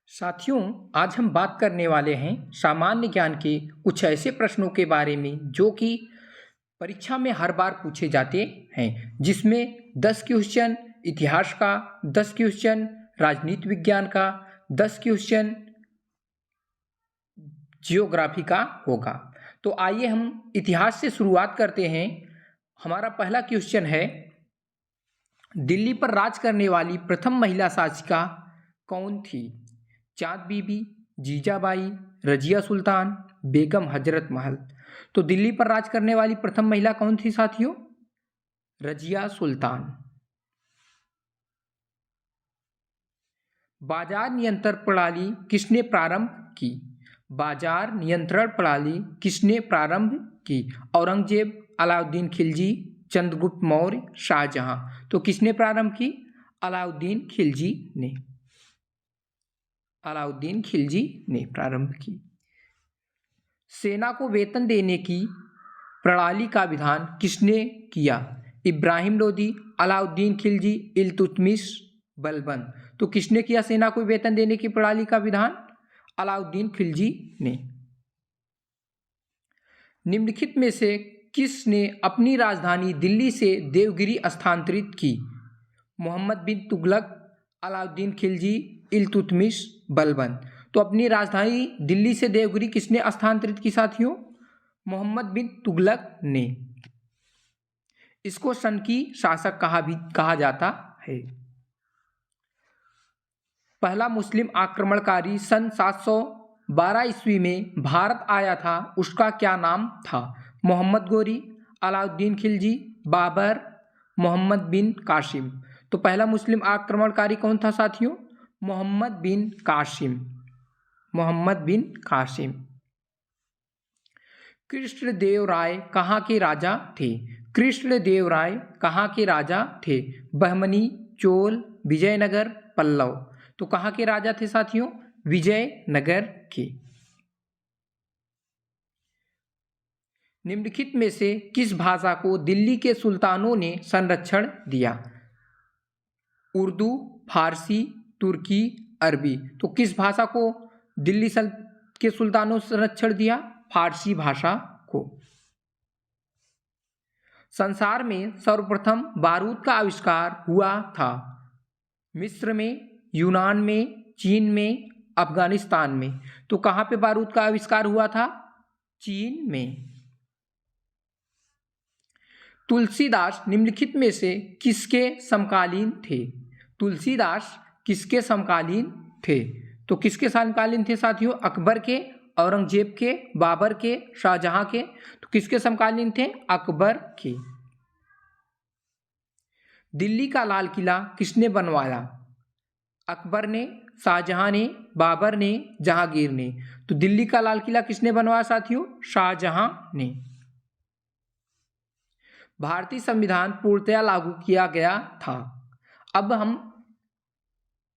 साथियों, आज हम बात करने वाले हैं सामान्य ज्ञान के कुछ ऐसे प्रश्नों के बारे में जो कि परीक्षा में हर बार पूछे जाते हैं, जिसमें 10 क्वेश्चन इतिहास का, 10 क्वेश्चन राजनीति विज्ञान का, 10 क्वेश्चन जियोग्राफी का होगा। तो आइए हम इतिहास से शुरुआत करते हैं। हमारा पहला क्वेश्चन है, दिल्ली पर राज करने वाली प्रथम महिला शासिका कौन थी? चाँद बीबी, जीजाबाई, रजिया सुल्तान, बेगम हजरत महल। तो दिल्ली पर राज करने वाली प्रथम महिला कौन थी साथियों? रजिया सुल्तान। बाजार नियंत्रण प्रणाली किसने प्रारंभ की? बाजार नियंत्रण प्रणाली किसने प्रारंभ की? औरंगजेब, अलाउद्दीन खिलजी, चंद्रगुप्त मौर्य, शाहजहां। तो किसने प्रारंभ की? अलाउद्दीन खिलजी ने। अलाउद्दीन खिलजी ने प्रारंभ की। सेना को वेतन देने की प्रणाली का विधान किसने किया? इब्राहिम लोदी, अलाउद्दीन खिलजी, इल्तुतमिश, बलबन। तो किसने किया सेना को वेतन देने की प्रणाली का विधान? अलाउद्दीन खिलजी ने। निम्नलिखित में से किसने अपनी राजधानी दिल्ली से देवगिरी स्थानांतरित की? मोहम्मद बिन तुगलक, अलाउद्दीन खिलजी, इल्तुतमिश, बलबन। तो अपनी राजधानी दिल्ली से देवगिरी किसने स्थानांतरित की साथियों? मोहम्मद बिन तुगलक ने। इसको सन की शासक कहा जाता है। पहला मुस्लिम आक्रमणकारी सन 712 ईस्वी में भारत आया था, उसका क्या नाम था? मोहम्मद गोरी, अलाउद्दीन खिलजी, बाबर, मोहम्मद बिन कासिम। तो पहला मुस्लिम आक्रमणकारी कौन था साथियों? मोहम्मद बिन कासिम। मोहम्मद बिन कासिम। कृष्णदेव राय कहाँ के राजा थे? कृष्णदेव राय कहाँ के राजा थे? बहमनी, चोल, विजयनगर, पल्लव। तो कहाँ के राजा थे साथियों? विजयनगर के। निम्नलिखित में से किस भाषा को दिल्ली के सुल्तानों ने संरक्षण दिया? उर्दू, फारसी, तुर्की, अरबी। तो किस भाषा को दिल्ली के सुल्तानों ने संरक्षण दिया? फारसी भाषा को। संसार में सर्वप्रथम बारूद का आविष्कार हुआ था? मिस्र में, यूनान में, चीन में, अफगानिस्तान में। तो कहाँ पे बारूद का आविष्कार हुआ था? चीन में। तुलसीदास निम्नलिखित में से किसके समकालीन थे? तुलसीदास किसके समकालीन थे? तो किसके समकालीन थे साथियों? अकबर के, औरंगजेब के, बाबर के, शाहजहां के। तो किसके समकालीन थे? अकबर के। दिल्ली का लाल किला किसने बनवाया? अकबर ने, शाहजहां ने, बाबर ने, जहांगीर ने। तो दिल्ली का लाल किला किसने बनवाया साथियों? शाहजहां ने। भारतीय संविधान पूर्णतया लागू किया गया था। अब हम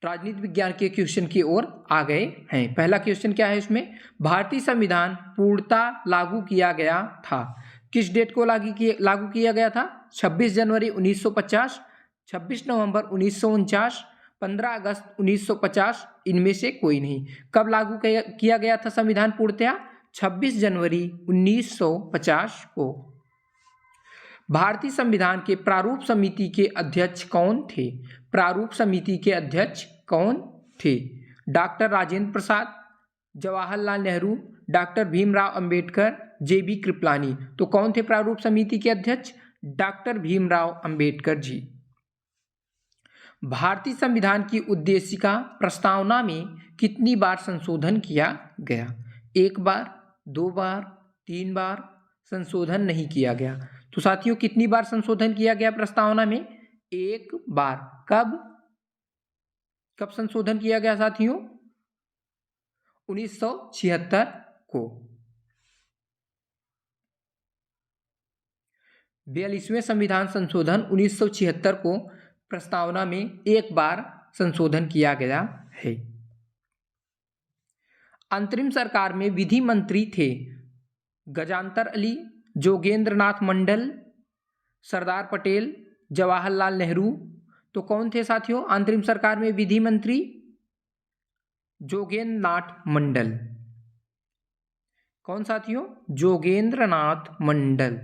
राजनीति विज्ञान के क्वेश्चन की ओर आ गए हैं। पहला क्वेश्चन क्या है इसमें? भारतीय संविधान पूर्णतः लागू किया गया था। किस डेट को लागू किया गया था? 26 जनवरी 1950, 26 नवंबर 1949, 15 अगस्त 1950। इनमें से कोई नहीं। कब लागू किया गया था संविधान पूर्णतः? 26 जनवरी 1950 को। भारतीय संविधान के प्रारूप समिति के अध्यक्ष कौन थे? प्रारूप समिति के अध्यक्ष कौन थे? डॉक्टर राजेंद्र प्रसाद, जवाहरलाल नेहरू, डॉक्टर भीमराव अंबेडकर, जेबी कृपलानी। तो कौन थे प्रारूप समिति के अध्यक्ष? डॉक्टर भीमराव अंबेडकर जी। भारतीय संविधान की उद्देशिका प्रस्तावना में कितनी बार संशोधन किया गया? 1 बार, 2 बार, 3 बार। संशोधन नहीं किया गया। तो साथियों कितनी बार संशोधन किया गया प्रस्तावना में? 1 बार। कब संशोधन किया गया साथियों? 1976 को। 42वें संविधान संशोधन 1976 को प्रस्तावना में 1 बार संशोधन किया गया है। अंतरिम सरकार में विधि मंत्री थे गजानतर अली, जोगेंद्र नाथ मंडल, सरदार पटेल, जवाहरलाल नेहरू। तो कौन थे साथियों अंतरिम सरकार में विधि मंत्री? जोगेंद्रनाथ मंडल। कौन साथियों? जोगेंद्रनाथ मंडल।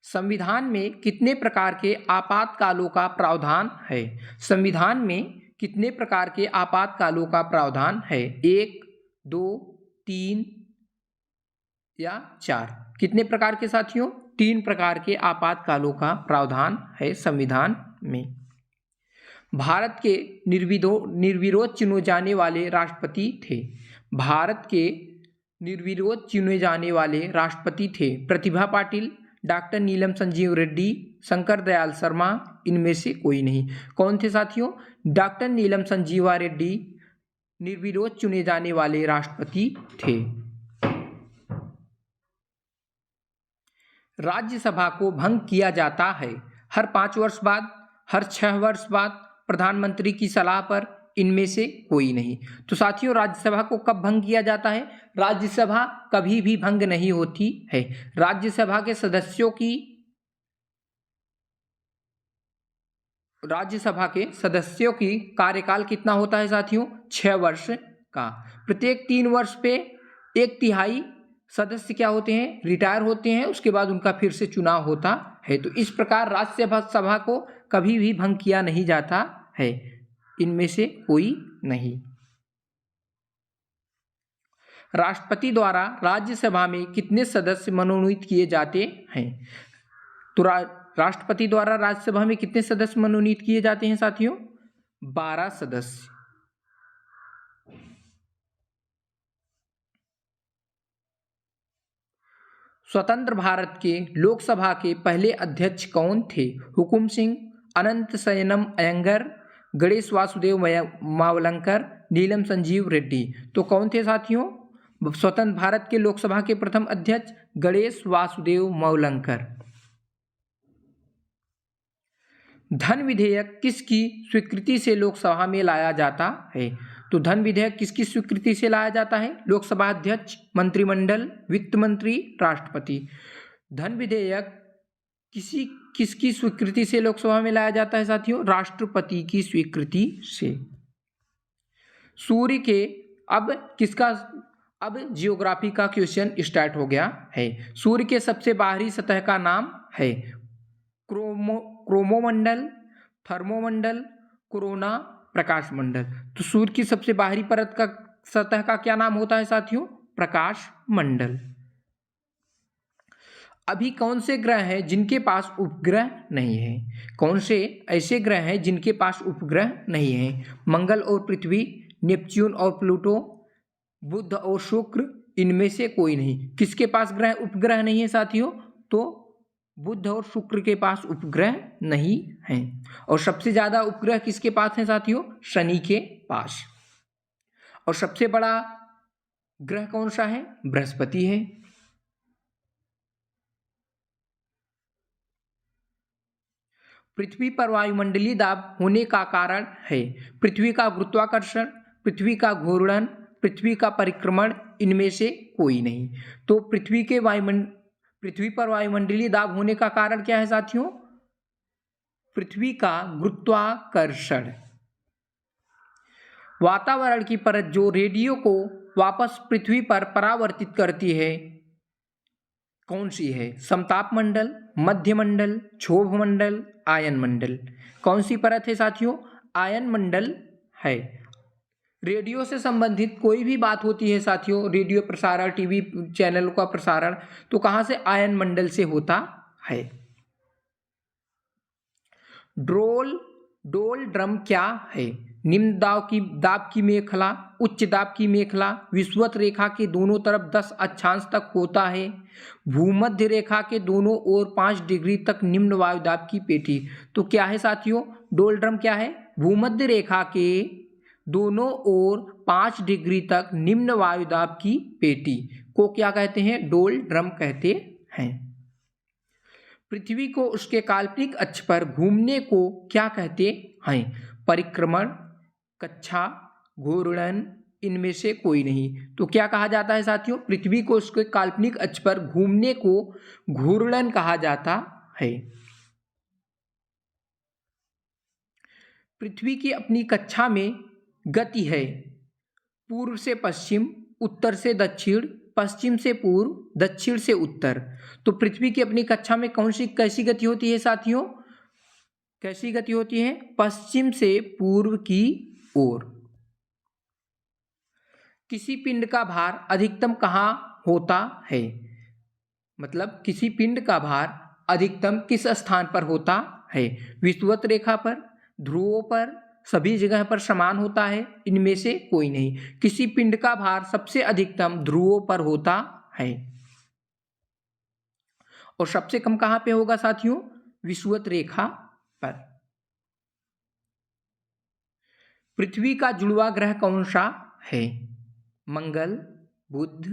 संविधान में कितने प्रकार के आपातकालों का प्रावधान है? संविधान में कितने प्रकार के आपातकालों का प्रावधान है? 1, 2, 3 या 4? कितने प्रकार के साथियों? 3 प्रकार के आपातकालों का प्रावधान है संविधान में। भारत के निर्विरोध चुने जाने वाले राष्ट्रपति थे। भारत के निर्विरोध चुने जाने वाले राष्ट्रपति थे प्रतिभा पाटिल, डॉक्टर नीलम संजीव रेड्डी, शंकर दयाल शर्मा, इनमें से कोई नहीं। कौन थे साथियों? डॉक्टर नीलम संजीवा रेड्डी निर्विरोध चुने जाने वाले राष्ट्रपति थे। राज्यसभा को भंग किया जाता है हर 5 वर्ष बाद, हर 6 वर्ष बाद, प्रधानमंत्री की सलाह पर, इनमें से कोई नहीं। तो साथियों राज्यसभा को कब भंग किया जाता है? राज्यसभा कभी भी भंग नहीं होती है। राज्यसभा के सदस्यों की कार्यकाल कितना होता है साथियों? 6 वर्ष का। प्रत्येक 3 वर्ष पे 1/3 सदस्य क्या होते हैं? रिटायर होते हैं, उसके बाद उनका फिर से चुनाव होता है। तो इस प्रकार राज्यसभा को कभी भी भंग किया नहीं जाता है, इनमें से कोई नहीं। राष्ट्रपति द्वारा राज्यसभा में कितने सदस्य मनोनीत किए जाते हैं? तो राष्ट्रपति द्वारा राज्यसभा में कितने सदस्य मनोनीत किए जाते हैं साथियों? 12 सदस्य। स्वतंत्र भारत के लोकसभा के पहले अध्यक्ष कौन थे? हुकुम सिंह, अनंत शयनम अयंगर, गणेश वासुदेव मावलंकर, नीलम संजीव रेड्डी। तो कौन थे साथियों स्वतंत्र भारत के लोकसभा के प्रथम अध्यक्ष? गणेश वासुदेव मावलंकर। धन विधेयक किसकी स्वीकृति से लोकसभा में लाया जाता है? तो धन विधेयक किसकी स्वीकृति से लाया जाता है? लोकसभा अध्यक्ष, मंत्रिमंडल, वित्त मंत्री, राष्ट्रपति। धन विधेयक किसकी स्वीकृति से लोकसभा में लाया जाता है साथियों? राष्ट्रपति की स्वीकृति से। सूर्य के अब जियोग्राफी का क्वेश्चन स्टार्ट हो गया है। सूर्य के सबसे बाहरी सतह का नाम है क्रोमोमंडल, थर्मोमंडल, कोरोना, प्रकाश मंडल। तो सूर्य की सबसे बाहरी परत का सतह का क्या नाम होता है साथियों? प्रकाश मंडल। अभी कौन से ग्रह हैं जिनके पास उपग्रह नहीं है? कौन से ऐसे ग्रह हैं जिनके पास उपग्रह नहीं है? मंगल और पृथ्वी, नेपच्यून और प्लूटो, बुध और शुक्र, इनमें से कोई नहीं। किसके पास उपग्रह नहीं है साथियों? तो बुध और शुक्र के पास उपग्रह नहीं हैं। और सबसे ज्यादा उपग्रह किसके पास हैं साथियों? शनि के पास। और सबसे बड़ा ग्रह कौन सा है? बृहस्पति है। पृथ्वी पर वायुमंडलीय दाब होने का कारण है पृथ्वी का गुरुत्वाकर्षण, पृथ्वी का घूर्णन, पृथ्वी का परिक्रमण, इनमें से कोई नहीं। तो पृथ्वी पर वायुमंडलीय दाब होने का कारण क्या है साथियों? पृथ्वी का गुरुत्वाकर्षण। वातावरण की परत जो रेडियो को वापस पृथ्वी पर परावर्तित करती है कौन सी है? समताप मंडल, मध्य मंडल, क्षोभ मंडल, आयन मंडल। कौन सी परत है साथियों? आयन मंडल है। रेडियो से संबंधित कोई भी बात होती है साथियों, रेडियो प्रसारण, टीवी चैनल का प्रसारण, तो कहां से? आयन मंडल से होता है। डोल ड्रम क्या है? निम्न दाब की मेखला, उच्च दाब की मेखला, विषुवत रेखा के दोनों तरफ 10 अक्षांश तक होता है, भूमध्य रेखा के दोनों ओर 5 डिग्री तक निम्न वायुदाब की पेटी। तो क्या है साथियों? डोल ड्रम क्या है? भूमध्य रेखा के दोनों ओर 5 डिग्री तक निम्न वायुदाब की पेटी को क्या कहते हैं? डोल ड्रम कहते हैं। पृथ्वी को उसके काल्पनिक अक्ष पर घूमने को क्या कहते हैं? परिक्रमण, कक्षा, घूर्णन, इनमें से कोई नहीं। तो क्या कहा जाता है साथियों? पृथ्वी को उसके काल्पनिक अक्ष पर घूमने को घूर्णन कहा जाता है। पृथ्वी की अपनी कक्षा में गति है, पूर्व से पश्चिम, उत्तर से दक्षिण, पश्चिम से पूर्व, दक्षिण से उत्तर। तो पृथ्वी की अपनी कक्षा में कैसी गति होती है साथियों? कैसी गति होती है? पश्चिम से पूर्व की ओर। किसी पिंड का भार अधिकतम कहाँ होता है? मतलब किसी पिंड का भार अधिकतम किस स्थान पर होता है? विषुवत रेखा पर, ध्रुवों पर, सभी जगह पर समान होता है? इनमें से कोई नहीं। किसी पिंड का भार सबसे अधिकतम ध्रुवों पर होता है और सबसे कम कहाँ पे होगा साथियों? विषुवत रेखा पर। पृथ्वी का जुड़वा ग्रह कौन सा है? मंगल, बुध,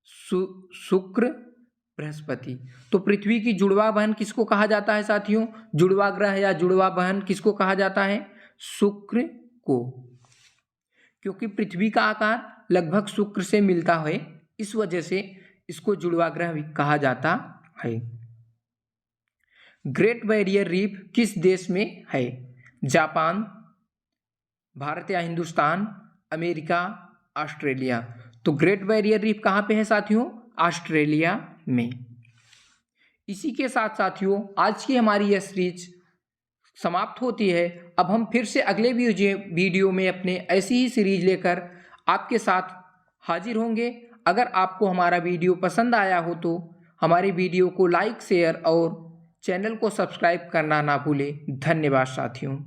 शुक्र, बृहस्पति। तो पृथ्वी की जुड़वा बहन किसको कहा जाता है साथियों? जुड़वा ग्रह या जुड़वा बहन किसको कहा जाता है? शुक्र को, क्योंकि पृथ्वी का आकार लगभग शुक्र से मिलता है, इस वजह से इसको जुड़वा ग्रह भी कहा जाता है। ग्रेट बैरियर रीफ किस देश में है? जापान, भारत या हिंदुस्तान, अमेरिका, ऑस्ट्रेलिया। तो ग्रेट बैरियर रीफ कहाँ पे है साथियों? ऑस्ट्रेलिया में। इसी के साथ साथियों आज की हमारी यह सीरीज समाप्त होती है। अब हम फिर से अगले वीडियो में अपने ऐसी ही सीरीज लेकर आपके साथ हाजिर होंगे। अगर आपको हमारा वीडियो पसंद आया हो तो हमारी वीडियो को लाइक, शेयर और चैनल को सब्सक्राइब करना ना भूलें। धन्यवाद साथियों।